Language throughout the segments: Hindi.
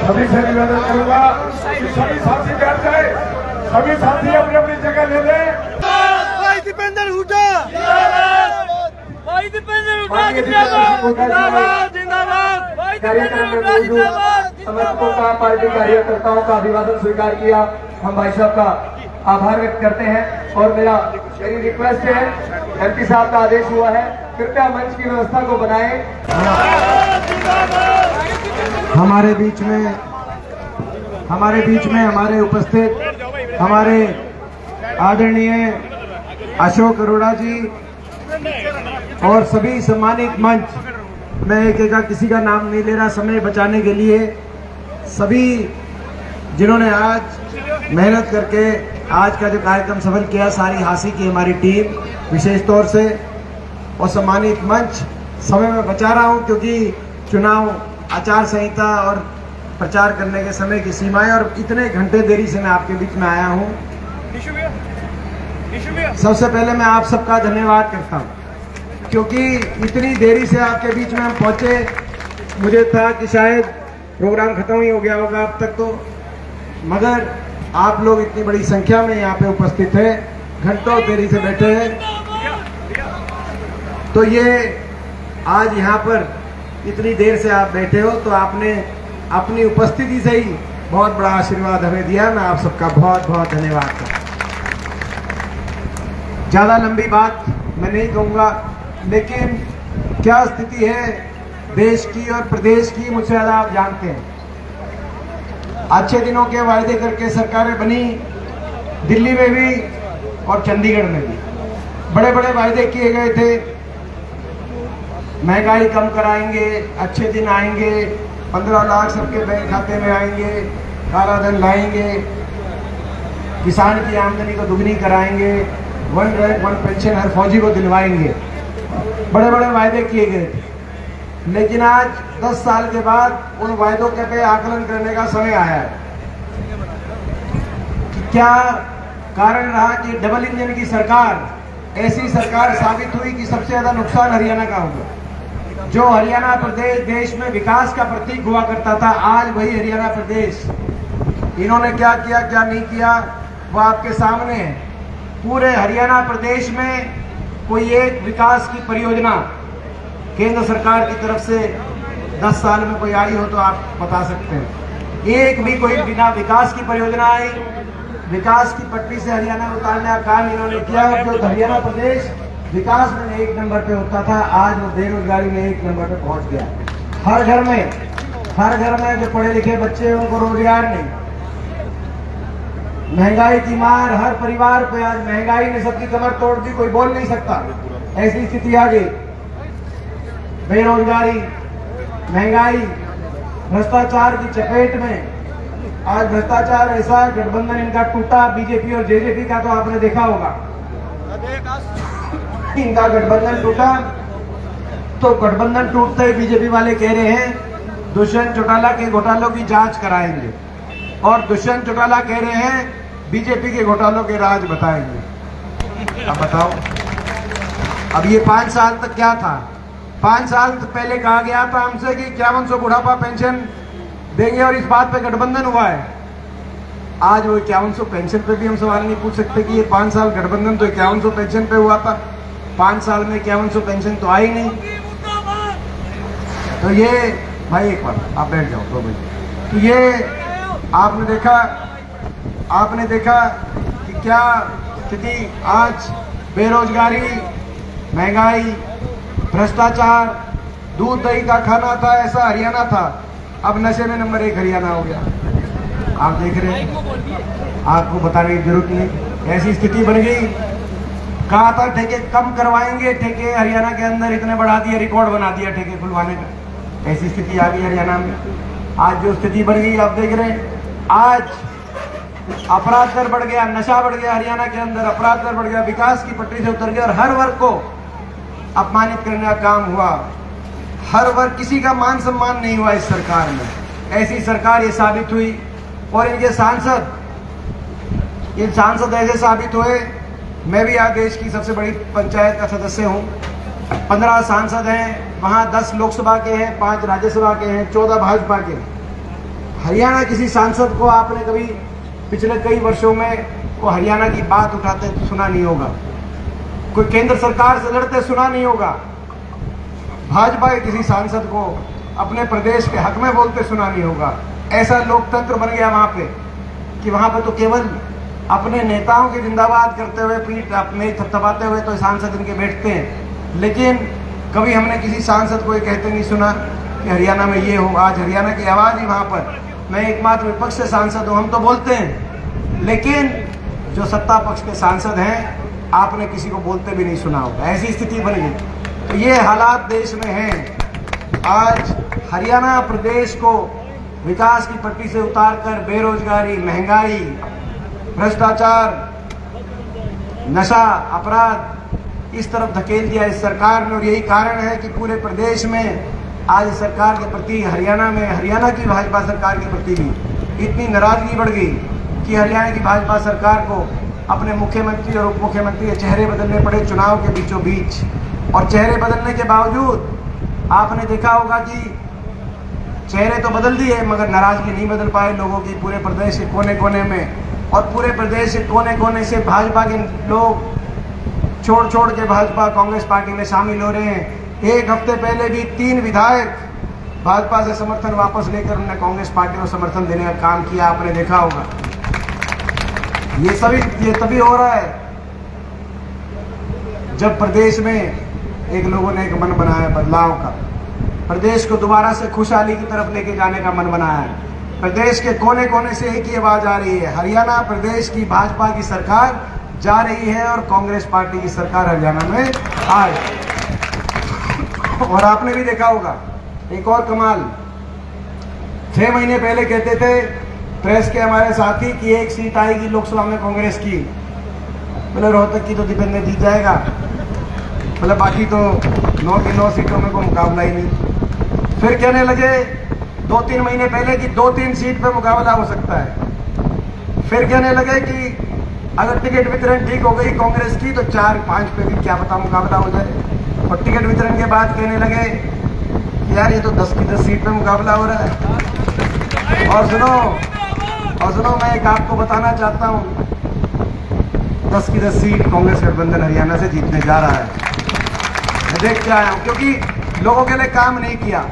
सभी से निवेदन करूंगा कि सभी साथी बैठ जाए, सभी साथी अपनी अपनी जगह ले लें। भाई दीपेंद्र हुड्डा भाई दीपेंद्र हुड्डा जिंदाबाद जिंदाबाद भाई दीपेंद्र हुड्डा जिंदाबाद। समर्थकों का, पार्टी कार्यकर्ताओं का अभिवादन स्वीकार किया। हम भाई साहब का आभार व्यक्त करते हैं और मेरी रिक्वेस्ट है, एमपी साहब का आदेश हुआ है, कृपया मंच की व्यवस्था को बनाएं। हमारे बीच में हमारे उपस्थित हमारे आदरणीय अशोक अरोड़ा जी और सभी सम्मानित मंच, मैं एक एक किसी का नाम नहीं ले रहा समय बचाने के लिए, सभी जिन्होंने आज मेहनत करके आज का जो कार्यक्रम सफल किया, सारी हासिल की हमारी टीम विशेष तौर से, और सम्मानित मंच। समय में बचा रहा हूं क्योंकि चुनाव आचार संहिता और प्रचार करने के समय की सीमाएं, और इतने घंटे देरी से मैं आपके बीच में आया हूं। सबसे पहले मैं आप सबका धन्यवाद करता हूं क्योंकि इतनी देरी से आपके बीच में हम पहुंचे। मुझे था कि शायद प्रोग्राम खत्म ही हो गया होगा अब तक तो, मगर आप लोग इतनी बड़ी संख्या में यहाँ पे उपस्थित है, घंटों देरी से बैठे हैं, तो ये आज यहाँ पर इतनी देर से आप बैठे हो तो आपने अपनी उपस्थिति से ही बहुत बड़ा आशीर्वाद हमें दिया। मैं आप सबका बहुत बहुत धन्यवाद करता हूं। ज्यादा लंबी बात मैं नहीं कहूंगा, लेकिन क्या स्थिति है देश की और प्रदेश की मुझसे ज्यादा आप जानते हैं। अच्छे दिनों के वायदे करके सरकारें बनी, दिल्ली में भी और चंडीगढ़ में भी बड़े बड़े वायदे किए गए थे। महंगाई कम कराएंगे, अच्छे दिन आएंगे, 15 लाख सबके बैंक खाते में आएंगे, काला धन लाएंगे, किसान की आमदनी को दुगनी कराएंगे, 1 रैंक 1 पेंशन हर फौजी को दिलवाएंगे। बड़े बड़े वायदे किए गए थे, लेकिन आज 10 साल के बाद उन वायदों के पे आकलन करने का समय आया है कि क्या कारण रहा कि डबल इंजन की सरकार ऐसी सरकार साबित हुई कि सबसे ज्यादा नुकसान हरियाणा का होगा। जो हरियाणा प्रदेश देश में विकास का प्रतीक हुआ करता था, आज वही हरियाणा प्रदेश, इन्होंने क्या किया क्या नहीं किया वो आपके सामने है। पूरे हरियाणा प्रदेश में कोई एक विकास की परियोजना केंद्र सरकार की तरफ से 10 साल में कोई आई हो तो आप बता सकते हैं? एक भी कोई बिना विकास की परियोजना आई, विकास की पटरी से हरियाणा उतारने का काम इन्होंने किया। जो हरियाणा प्रदेश विकास में 1 नंबर पे होता था, आज वो बेरोजगारी में 1 नंबर पे पहुंच गया। हर घर में जो पढ़े लिखे बच्चे हैं उनको रोजगार नहीं, महंगाई की मार हर परिवार पे, आज महंगाई ने सबकी कमर तोड़ दी, कोई बोल नहीं सकता, ऐसी स्थिति आ गई। बेरोजगारी, महंगाई, भ्रष्टाचार की चपेट में। आज भ्रष्टाचार ऐसा गठबंधन इनका टूटा, बीजेपी और जेजेपी का तो आपने देखा होगा, इनका गठबंधन टूटा तो गठबंधन टूटते ही बीजेपी वाले कह रहे हैं दुष्यंत चौटाला के घोटालों की जांच कराएंगे, और दुष्यंत चौटाला कह रहे हैं बीजेपी के घोटालों के राज बताएंगे। अब बताओ, अब ये 5 साल तक क्या था? 5 साल पहले कहा गया था हमसे कि 5100 बुढ़ापा पेंशन देंगे और इस बात पे गठबंधन हुआ है। आज वो 5100 पेंशन पे भी हम सवाल नहीं पूछ सकते कि ये 5 साल गठबंधन तो 5100 पेंशन पे हुआ था, 5 साल में 5100 पेंशन तो आई नहीं। तो ये भाई एक बार आप बैठ जाओ 2 बजे। तो ये आपने देखा कि क्या स्थिति आज, बेरोजगारी, महंगाई, भ्रष्टाचार, दूध दही का खाना था ऐसा हरियाणा था, अब नशे में नंबर 1 हरियाणा हो गया। आप देख रहे हैं, आपको बताने की जरूरत नहीं, ऐसी स्थिति बन गई। कहा था ठेके कम करवाएंगे, ठेके हरियाणा के अंदर इतने बढ़ा दिए, रिकॉर्ड बना दिया ठेके खुलवाने का, ऐसी स्थिति आ गई हरियाणा में। आज जो स्थिति बन गई आप देख रहे हैं, आज अपराध दर बढ़ गया, नशा बढ़ गया हरियाणा के अंदर, अपराध दर बढ़ गया, विकास की पटरी से उतर गया और हर वर्ग को अपमानित करने का काम हुआ। हर वर्ग, किसी का मान सम्मान नहीं हुआ इस सरकार में। ऐसी सरकार ये साबित हुई। और इनके सांसद ऐसे साबित हुए। मैं भी आज देश की सबसे बड़ी पंचायत का सदस्य हूँ। 15 सांसद हैं, वहाँ 10 लोकसभा के हैं, 5 राज्यसभा के हैं, 14 भाजपा के। हरियाणा किसी सांसद को आपने कभी पिछले कई वर्षों में वो हरियाणा की बात उठाते सुना नहीं होगा, कोई केंद्र सरकार से लड़ते सुना नहीं होगा, भाजपा के किसी सांसद को अपने प्रदेश के हक में बोलते सुना नहीं होगा। ऐसा लोकतंत्र बन गया वहां पे कि वहां पे तो केवल अपने नेताओं के जिंदाबाद करते हुए पीठ अपने थपथपाते हुए तो सांसद इनके बैठते हैं, लेकिन कभी हमने किसी सांसद को ये कहते नहीं सुना कि हरियाणा में ये हो। आज हरियाणा की आवाज ही वहां पर, मैं एकमात्र विपक्ष से सांसद हूं, हम तो बोलते हैं, लेकिन जो सत्ता पक्ष के सांसद हैं आपने किसी को बोलते भी नहीं सुना होगा। ऐसी स्थिति बन गई। तो ये हालात देश में हैं। आज हरियाणा प्रदेश को विकास की पटरी से उतारकर बेरोजगारी, महंगाई, भ्रष्टाचार, नशा, अपराध इस तरफ धकेल दिया इस सरकार ने। और यही कारण है कि पूरे प्रदेश में आज सरकार के प्रति, हरियाणा में, हरियाणा की भाजपा सरकार के प्रति भी इतनी नाराजगी बढ़ गई कि हरियाणा की भाजपा सरकार को अपने मुख्यमंत्री और उप मुख्यमंत्री के चेहरे बदलने पड़े चुनाव के बीचों बीच। और चेहरे बदलने के बावजूद आपने देखा होगा कि चेहरे तो बदल दिए मगर नाराजगी नहीं बदल पाए लोगों की पूरे प्रदेश के कोने कोने में। और पूरे प्रदेश के कोने कोने से भाजपा के लोग छोड़ छोड़ के भाजपा कांग्रेस पार्टी में शामिल हो रहे हैं। एक हफ्ते पहले भी 3 विधायक भाजपा से समर्थन वापस लेकर उन्होंने कांग्रेस पार्टी को समर्थन देने का काम किया, आपने देखा होगा। ये तभी हो रहा है जब प्रदेश में एक लोगों ने एक मन बनाया बदलाव का, प्रदेश को दोबारा से खुशहाली की तरफ लेके जाने का मन बनाया है। प्रदेश के कोने कोने से एक ही आवाज आ रही है, हरियाणा प्रदेश की भाजपा की सरकार जा रही है और कांग्रेस पार्टी की सरकार हरियाणा में आए। और आपने भी देखा होगा एक और कमाल, 6 महीने पहले कहते थे प्रेस के हमारे साथी की 1 सीट आएगी लोकसभा में कांग्रेस की, बोले रोहतक की तो दीपेंद्र जीत जाएगा, बोले बाकी तो 9 की 9 सीटों में कोई मुकाबला ही नहीं। फिर कहने लगे 2-3 महीने पहले कि 2-3 सीट पे मुकाबला हो सकता है। फिर कहने लगे कि अगर टिकट वितरण ठीक हो गई कांग्रेस की तो 4-5 पे भी क्या पता मुकाबला हो जाए। और टिकट वितरण के बाद कहने लगे कि यार ये तो 10 की 10 सीट पे मुकाबला हो रहा है। और सुनो मैं एक आपको बताना चाहता हूँ, 10 की 10 सीट कांग्रेस गठबंधन हरियाणा से जीतने जा रहा है। मैं देख के आया हूँ क्योंकि लोगों के लिए काम नहीं किया।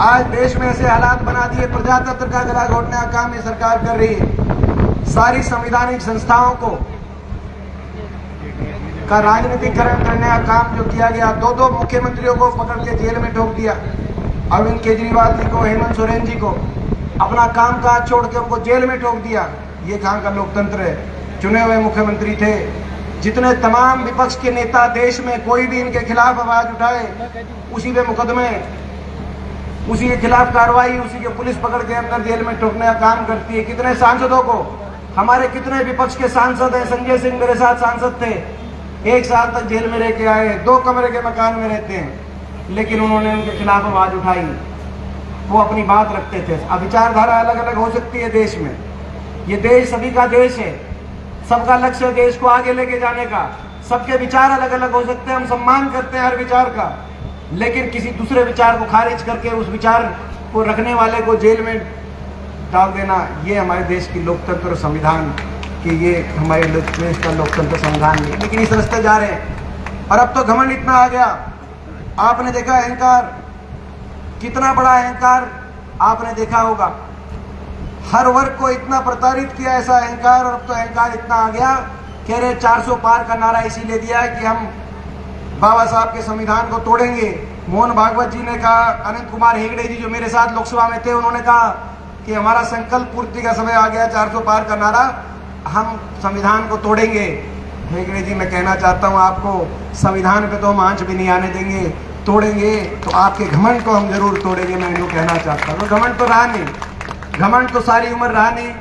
आज देश में ऐसे हालात बना दिए, प्रजातंत्र का गला घोटने का काम ये सरकार कर रही है। सारी संवैधानिक संस्थाओं को का राजनीतिकरण करने का काम जो किया गया, 2 मुख्यमंत्रियों को पकड़ के जेल में ठोक दिया, अरविंद केजरीवाल जी को, हेमंत सोरेन जी को, अपना काम काज छोड़ के उनको जेल में ठोक दिया। ये कहाँ का लोकतंत्र है? चुने हुए मुख्यमंत्री थे, जितने तमाम विपक्ष के नेता देश में कोई भी इनके खिलाफ आवाज उठाए उसी पे मुकदमे, उसी के खिलाफ कार्रवाई, उसी के पुलिस पकड़ के अंदर जेल में ठोकने का काम करती है। कितने सांसदों को, हमारे कितने विपक्ष के सांसद हैं, संजय सिंह मेरे साथ सांसद थे, 1 साल तक जेल में रह के आए, 2 कमरे के मकान में रहते हैं, लेकिन उन्होंने उनके खिलाफ आवाज उठाई, वो अपनी बात रखते थे। अब विचारधारा अलग अलग हो सकती है देश में, ये देश सभी का देश है, सबका लक्ष्य है देश को आगे लेके जाने का, सबके विचार अलग अलग हो सकते हैं, हम सम्मान करते हैं हर विचार का, लेकिन किसी दूसरे विचार को खारिज करके उस विचार को रखने वाले को जेल में डाल देना, ये हमारे देश की लोकतंत्र संविधान कि ये हमारे देश का लोकतंत्र संविधान नहीं। लेकिन इस रास्ते जा रहे हैं और अब तो घमंड इतना आ गया। आपने देखा अहंकार, कितना बड़ा अहंकार आपने देखा होगा, हर वर्ग को इतना प्रताड़ित किया ऐसा अहंकार। और अब तो अहंकार इतना आ गया, कह रहे 400 पार का नारा इसीलिए दिया है कि हम बाबा साहब के संविधान को तोड़ेंगे। मोहन भागवत जी ने कहा, अनंत कुमार हेगड़े जी जो मेरे साथ लोकसभा में थे, उन्होंने कहा कि हमारा संकल्प पूर्ति का समय आ गया, 400 पार का नारा, हम संविधान को तोड़ेंगे। हेगड़े जी मैं कहना चाहता हूं आपको, संविधान पे तो हम आंच भी नहीं आने देंगे, तोड़ेंगे तो आपके घमंड को हम जरूर तोड़ेंगे। मैं इनको कहना चाहता हूँ, तो घमंड तो रहा नहीं, घमंड तो सारी उम्र रहा नहीं।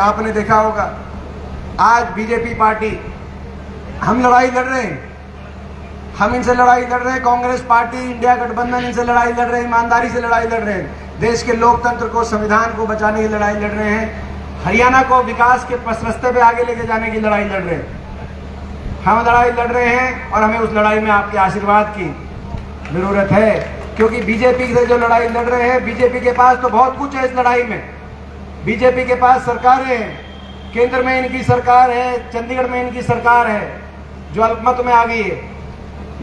आपने देखा होगा आज बीजेपी पार्टी, हम लड़ाई लड़ रहे हैं, हम इनसे लड़ाई लड़ रहे हैं, कांग्रेस पार्टी, इंडिया गठबंधन इनसे लड़ाई लड़ रहे हैं, ईमानदारी से लड़ाई लड़ रहे हैं, देश के लोकतंत्र को, संविधान को बचाने की लड़ाई लड़ रहे हैं, हरियाणा को विकास के रास्ते पे आगे लेके जाने की लड़ाई लड़ रहे हैं। हम लड़ाई लड़ रहे हैं और हमें उस लड़ाई में आपके आशीर्वाद की जरूरत है। क्योंकि बीजेपी से जो लड़ाई लड़ रहे हैं, बीजेपी के पास तो बहुत कुछ है इस लड़ाई में। बीजेपी के पास सरकारें हैं, केंद्र में इनकी सरकार है, चंडीगढ़ में इनकी सरकार है जो अल्पमत में आ गई है,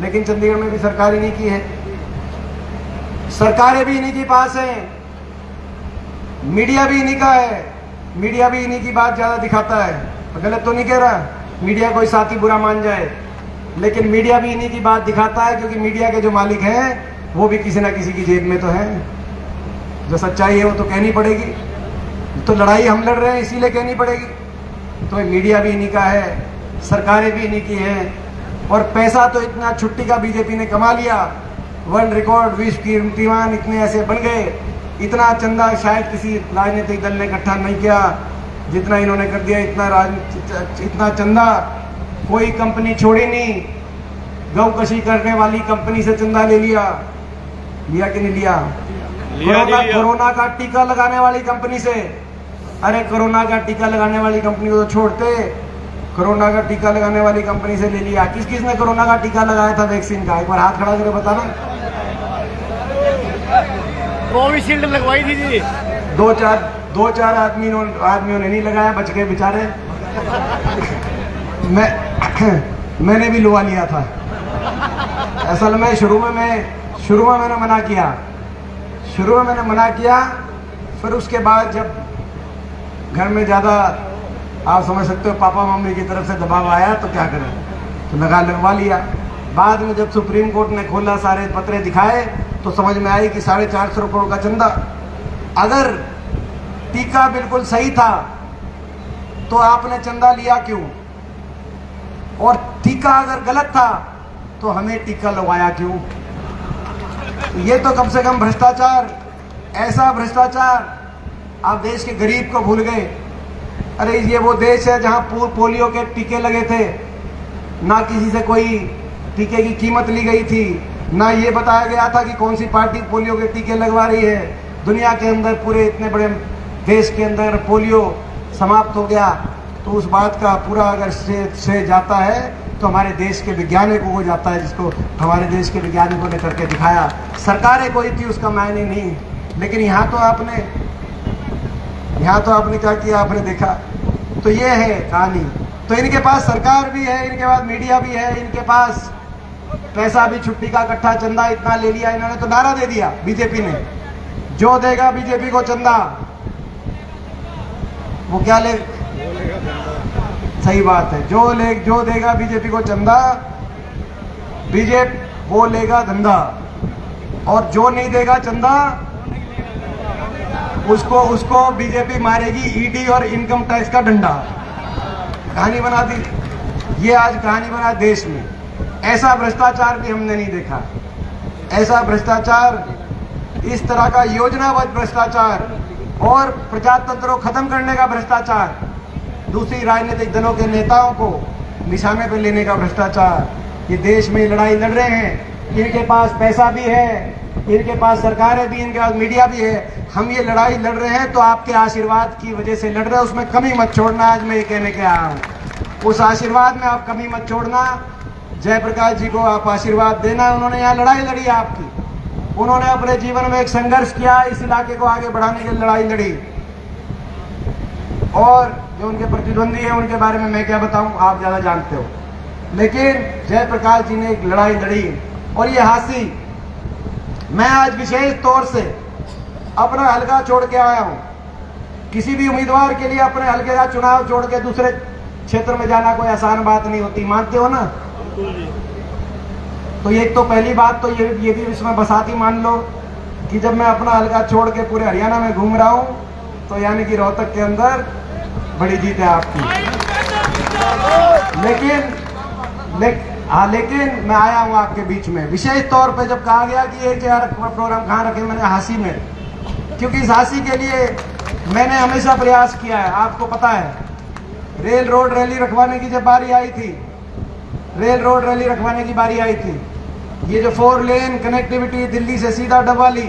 लेकिन चंडीगढ़ में भी सरकार इन्हीं की है, सरकारें भी इन्हीं के पास हैं, मीडिया भी इन्हीं का है, मीडिया भी इन्हीं की बात ज्यादा दिखाता है। गलत तो नहीं कह रहा, मीडिया कोई साथी बुरा मान जाए, लेकिन मीडिया भी इन्हीं की बात दिखाता है, क्योंकि मीडिया के जो मालिक हैं वो भी किसी ना किसी की जेब में तो है। जो सच्चाई है वो तो कहनी पड़ेगी, तो लड़ाई हम लड़ रहे हैं इसीलिए कहनी पड़ेगी। तो मीडिया भी इन्हीं का है, सरकारें भी इन्हीं की हैं, और पैसा तो इतना छुट्टी का बीजेपी ने कमा लिया, वर्ल्ड रिकॉर्ड, विश्व कीर्तिमान इतने ऐसे बन गए, इतना चंदा शायद किसी राजनीतिक दल ने इकट्ठा नहीं किया जितना इन्होंने कर दिया। इतना चंदा कोई कंपनी छोड़ी नहीं, गौकशी करने वाली कंपनी से चंदा ले लिया कि नहीं लिया? कोरोना का टीका लगाने वाली कंपनी से, अरे कोरोना का टीका लगाने वाली कंपनी को तो छोड़ते, कोरोना का टीका लगाने वाली कंपनी से ले लिया। किस किस ने कोरोना का टीका लगाया था वैक्सीन का? एक बार हाथ खड़ा करके बताना। कोविशील्ड लगवाई थी जी। दो चार आदमियों ने नहीं लगाया, बच गए बेचारे। मैंने भी लुआ लिया था। असल में शुरू में मैंने मना किया, फिर उसके बाद जब घर में ज्यादा, आप समझ सकते हो, पापा मम्मी की तरफ से दबाव आया तो क्या करें, तो लगवा लिया। बाद में जब सुप्रीम कोर्ट ने खोला, सारे पत्रे दिखाए, तो समझ में आई कि 450 करोड़ का चंदा। अगर टीका बिल्कुल सही था तो आपने चंदा लिया क्यों? और टीका अगर गलत था तो हमें टीका लगवाया क्यों? ये तो कम से कम भ्रष्टाचार, ऐसा भ्रष्टाचार। आप देश के गरीब को भूल गए। अरे ये वो देश है जहां पोलियो के टीके लगे थे, ना किसी से कोई टीके की कीमत ली गई थी, ना ये बताया गया था कि कौन सी पार्टी पोलियो के टीके लगवा रही है। दुनिया के अंदर, पूरे इतने बड़े देश के अंदर पोलियो समाप्त हो गया, तो उस बात का पूरा अगर श्रेय जाता है तो हमारे देश के वैज्ञानिकों को जाता है, जिसको हमारे देश के वैज्ञानिकों ने करके दिखाया। सरकारें कोई थी उसका मायने नहीं, लेकिन यहाँ तो आपने क्या किया, आपने देखा। तो ये है कहानी। तो इनके पास सरकार भी है, इनके पास मीडिया भी है, इनके पास पैसा भी, छुट्टी का इकट्ठा चंदा इतना ले लिया इन्होंने। तो नारा दे दिया बीजेपी ने, जो देगा बीजेपी को चंदा वो क्या ले, सही बात है, जो देगा बीजेपी को चंदा, बीजेपी वो लेगा धंधा, और जो नहीं देगा चंदा उसको बीजेपी मारेगी ईडी और इनकम टैक्स का डंडा। कहानी बना दी, ये आज कहानी बना देश में। ऐसा भ्रष्टाचार भी हमने नहीं देखा, ऐसा भ्रष्टाचार, इस तरह का योजनाबद्ध भ्रष्टाचार और प्रजातंत्र को खत्म करने का भ्रष्टाचार, दूसरी राजनीतिक दलों के नेताओं को निशाने पर लेने का भ्रष्टाचार। ये देश में लड़ाई लड़ रहे हैं, इनके पास पैसा भी है, इनके पास सरकारें भी, इनके पास मीडिया भी है। हम ये लड़ाई लड़ रहे हैं तो आपके आशीर्वाद की वजह से लड़ रहे हैं, उसमें कमी मत छोड़ना। आज मैं ये कहने के आया हूँ, उस आशीर्वाद में आप कमी मत छोड़ना। जयप्रकाश जी को आप आशीर्वाद देना। उन्होंने यहाँ लड़ाई लड़ी आपकी, उन्होंने अपने जीवन में एक संघर्ष किया, इस इलाके को आगे बढ़ाने के लिए लड़ाई लड़ी। और जो उनके प्रतिद्वंदी हैं उनके बारे में मैं क्या बताऊं, आप ज्यादा जानते हो। लेकिन जयप्रकाश जी ने एक लड़ाई लड़ी, और ये हासी, मैं आज विशेष तौर से अपना हलका छोड़ के आया हूं। किसी भी उम्मीदवार के लिए अपने हलके का चुनाव छोड़ के दूसरे क्षेत्र में जाना कोई आसान बात नहीं होती, मानते हो ना? तो ये तो पहली बात तो ये भी इसमें बसाती मान लो कि जब मैं अपना हलका छोड़ के पूरे हरियाणा में घूम रहा हूं, तो यानी कि रोहतक के अंदर बड़ी जीत है आपकी। लेकिन मैं आया हूं आपके बीच में विशेष तौर पे। जब कहा गया कि एक जगह प्रोग्राम कहाँ रखे, मैंने हांसी में, क्योंकि इस हांसी के लिए मैंने हमेशा प्रयास किया है। आपको पता है, रेल रोड रैली रखवाने की जब बारी आई थी, ये जो 4 लेन कनेक्टिविटी दिल्ली से सीधा डबवाली,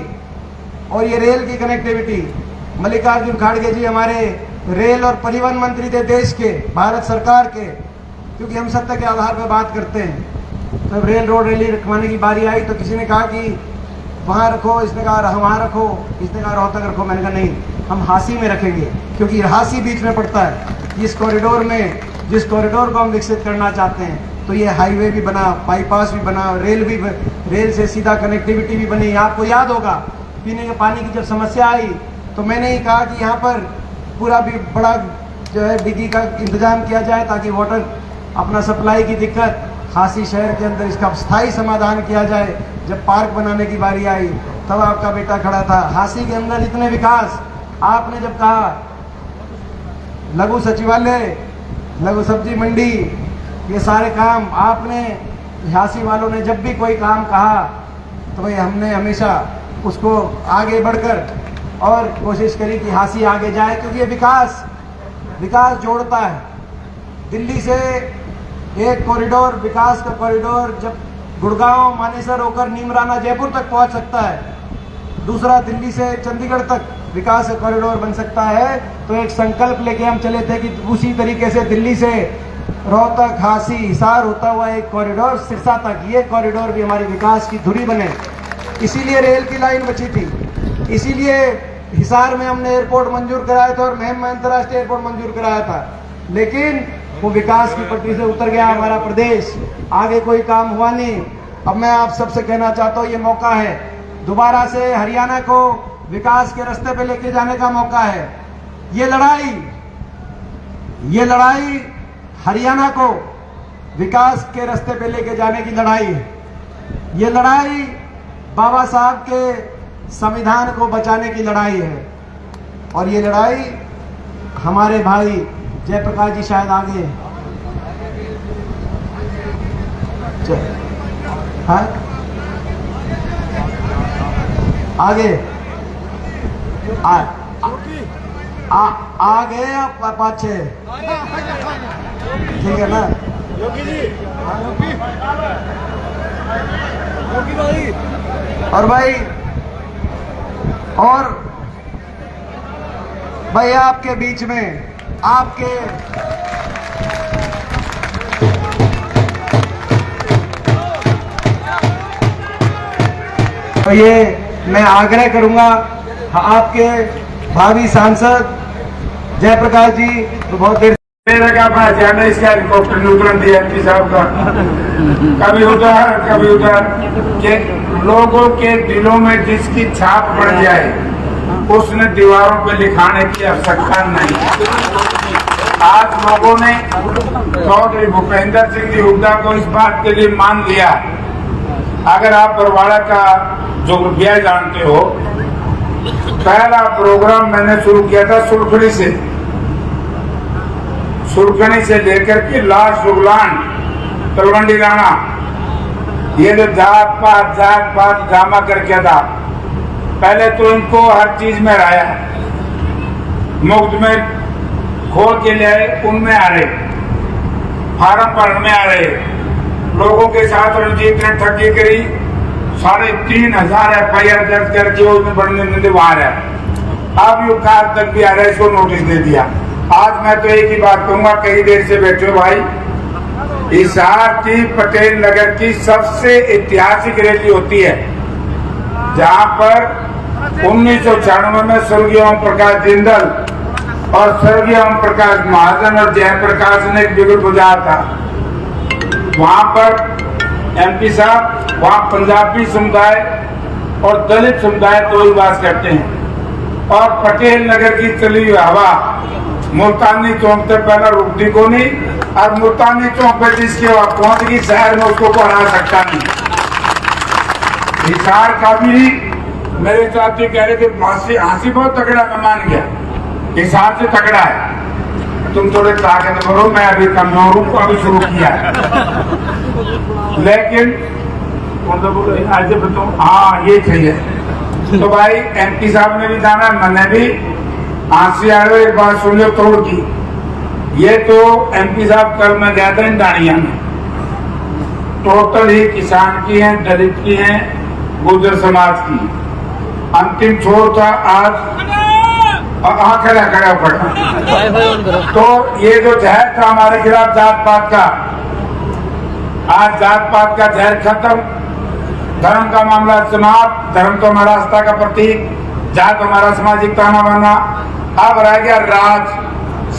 और ये रेल की कनेक्टिविटी, मल्लिकार्जुन खड़गे जी हमारे रेल और परिवहन मंत्री थे देश के, भारत सरकार के, क्योंकि हम सत्य के आधार पर बात करते हैं। तब रेल रोड रैली रखवाने की बारी आई तो किसी ने कहा कि वहाँ रखो, इसने कहा वहाँ रखो, इसने कहा रोहतक रखो। मैंने कहा नहीं, हम हासी में रखेंगे, क्योंकि हासी बीच में पड़ता है। इस कॉरिडोर में, जिस कॉरिडोर को हम विकसित करना चाहते हैं, तो ये हाईवे भी बना, बाईपास भी बना, रेल से सीधा कनेक्टिविटी भी बनी। आपको याद होगा पीने के पानी की जब समस्या आई तो मैंने ही कहा कि यहाँ पर पूरा भी बड़ा जो है डिग्गी का इंतजाम किया जाए, ताकि वाटर अपना सप्लाई की दिक्कत हासी शहर के अंदर इसका स्थायी समाधान किया जाए। जब पार्क बनाने की बारी आई तब आपका बेटा खड़ा था। हासी के अंदर इतने विकास, आपने जब कहा लघु सचिवालय, लघु सब्जी मंडी, ये सारे काम आपने, हासी वालों ने जब भी कोई काम कहा तो भाई हमने हमेशा उसको आगे बढ़कर और कोशिश करी कि हासी आगे जाए, क्योंकि ये विकास जोड़ता है। दिल्ली से एक कॉरिडोर, विकास का कॉरिडोर जब गुड़गांव मानेसर होकर नीमराना जयपुर तक पहुंच सकता है, दूसरा दिल्ली से चंडीगढ़ तक विकास का कॉरिडोर बन सकता है। तो एक संकल्प लेके हम चले थे कि उसी तरीके से दिल्ली से रोहतक, हासी, हिसार होता हुआ एक कॉरिडोर सिरसा तक, ये कॉरिडोर भी हमारी विकास की धुरी बने। इसीलिए रेल की लाइन बची थी, इसीलिए हिसार में हमने एयरपोर्ट मंजूर कराया था और महम में अंतर्राष्ट्रीय एयरपोर्ट मंजूर कराया था। लेकिन वो विकास की पटरी से उतर गया हमारा प्रदेश, आगे कोई काम हुआ नहीं। अब मैं आप सबसे कहना चाहता हूँ, ये मौका है दोबारा से हरियाणा को विकास के रास्ते पे लेके जाने का मौका है। ये लड़ाई हरियाणा को विकास के रास्ते पे लेके जाने की लड़ाई है। ये लड़ाई बाबा साहब के संविधान को बचाने की लड़ाई है। और ये लड़ाई हमारे भाई जयप्रकाश जी शायद आगे हाँ आगे आ गए आप पाछे, ठीक है ना? और भाई आपके बीच में आपके तो ये मैं आग्रह करूंगा आपके भावी सांसद जयप्रकाश जी, तो बहुत देर जाना इसका हेलीकॉप्टर ने उतरन दिया एमपी साहब का, कभी उधर के लोगों के दिलों में जिसकी छाप पड़ जाए उसने दीवारों पे लिखाने की आवश्यकता नहीं। आज लोगों ने चौधरी भूपेंद्र सिंह जी हुड्डा को इस बात के लिए मान लिया। अगर आप बरवाड़ा का जोग्राफिया जानते हो, पहला प्रोग्राम मैंने शुरू किया था सुरखड़ी से लेकर के लास्ट जुगलान तलवंडी राणा, ये जो जात पात ड्रामा करके था, पहले तो इनको हर चीज में हराया, मुफ्त में खोल के ले आए, उनमें आ रहे, फार्म भरने आ रहे, लोगों के साथ रणजीत ने ठगी करी, 3,500 FIR दर्ज करके उसमें बढ़ने में आ रहा है। अब युवकार तक भी आ रहा है, इसको नोटिस दे दिया। आज मैं तो एक ही बात कहूंगा, कई देर से बैठे हो भाई, हिसार की पटेल नगर की सबसे ऐतिहासिक रैली होती है, जहां पर 1996 में स्वर्गीय ओम प्रकाश जिंदल और स्वर्गीय ओम प्रकाश महाजन और जयप्रकाश ने एक बिगुल बुझाया था। वहां पर एमपी साहब, वहां पंजाबी समुदाय और दलित समुदाय तो ही वास करते हैं, और पटेल नगर की चली हुई हवा मुल्तानी चौक तक पहला रुकती को नहीं, और मुल्तानी चौक पर जिसके वहां पहुंच गई शहर में उसको हरा सकता नहीं। हिसार का भी मेरे साथी कह रहे थे हांसी बहुत तगड़ा, मैं मान गया, हिसार से तगड़ा है, तुम थोड़े ताकत करो, मैं अभी कमजोर हूं, अभी शुरू किया है। लेकिन आज बताओ, हाँ ये चाहिए। तो भाई एमपी साहब ने भी जाना, मैंने भी, आंसी आ रहे, एक बात सुन लो तोड़ की। ये तो एमपी साहब कल मैं गया था डाणिया में, टोटल ही किसान की हैं, दलित की हैं, गुर्जर समाज की। अंतिम छोर था आज, खड़ा पड़ा। तो ये जो जहर था हमारे खिलाफ जात पात का, आज जात पात का जहर खत्म, धर्म का मामला समाप्त। धर्म तो हमारा आस्था का प्रतीक, जात हमारा सामाजिक ताना बाना। अब रह गया राज।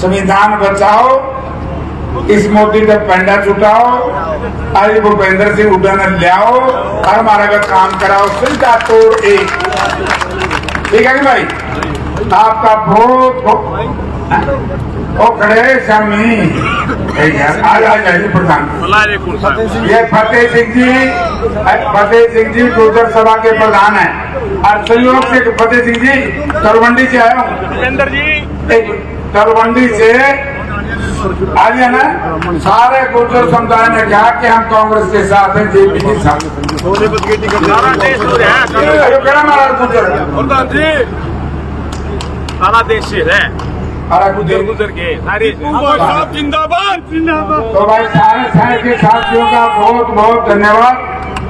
संविधान बचाओ, इस मोदी का पेंडा छुटाओ, आज भूपेंद्र सिंह हुड्डा ने ले आओ और हमारा का काम कराओ। सिलता तोड़ एक, ठीक है कि भाई? आपका वोट वो खड़े शामी आज जाइए प्रधान। ये फतेह सिंह जी गुर्जर सभा के प्रधान हैं और संयोग से फतेह सिंह जी तलवंडी से आया हूँ। तलवंडी से आज है ना, सारे गुर्जर समुदाय ने कहा कि हम कांग्रेस के साथ हैं, जेपी के साथ। सारा देश से है, गुजर के सारे जिंदाबाद जिंदाबाद। तो भाई सारे शहर के साथियों का बहुत बहुत धन्यवाद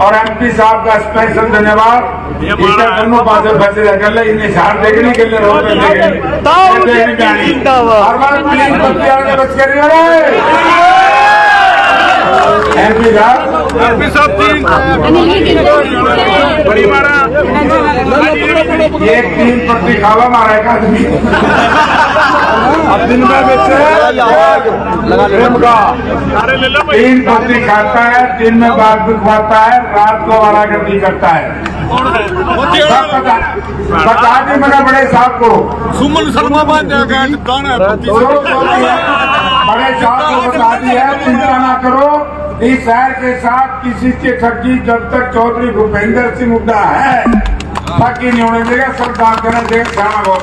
और एमपी साहब का स्पेशल धन्यवाद। इसका दोनों पासे बचे कर ले, इन्हें सार देखने के लिए रोड पे एमपी साहब बड़ी मारा ये 3 पत्ती खावा मारा एक आदमी। अब दिन में बच्चे 3 पत्ती खाता है, दिन में बात भी खाता है, रात को वारागर्दी करता है। बता दी मेरा बड़े साहब को, सुमन शर्मा बड़े साहब को बता दी है, चिंता ना करो। इस शहर के साथ किसी के ठगी जब तक चौधरी भूपेंद्र सिंह हुड्डा है, बाकी नहीं होने देगा। सरकार करने देगा, खाना बहुत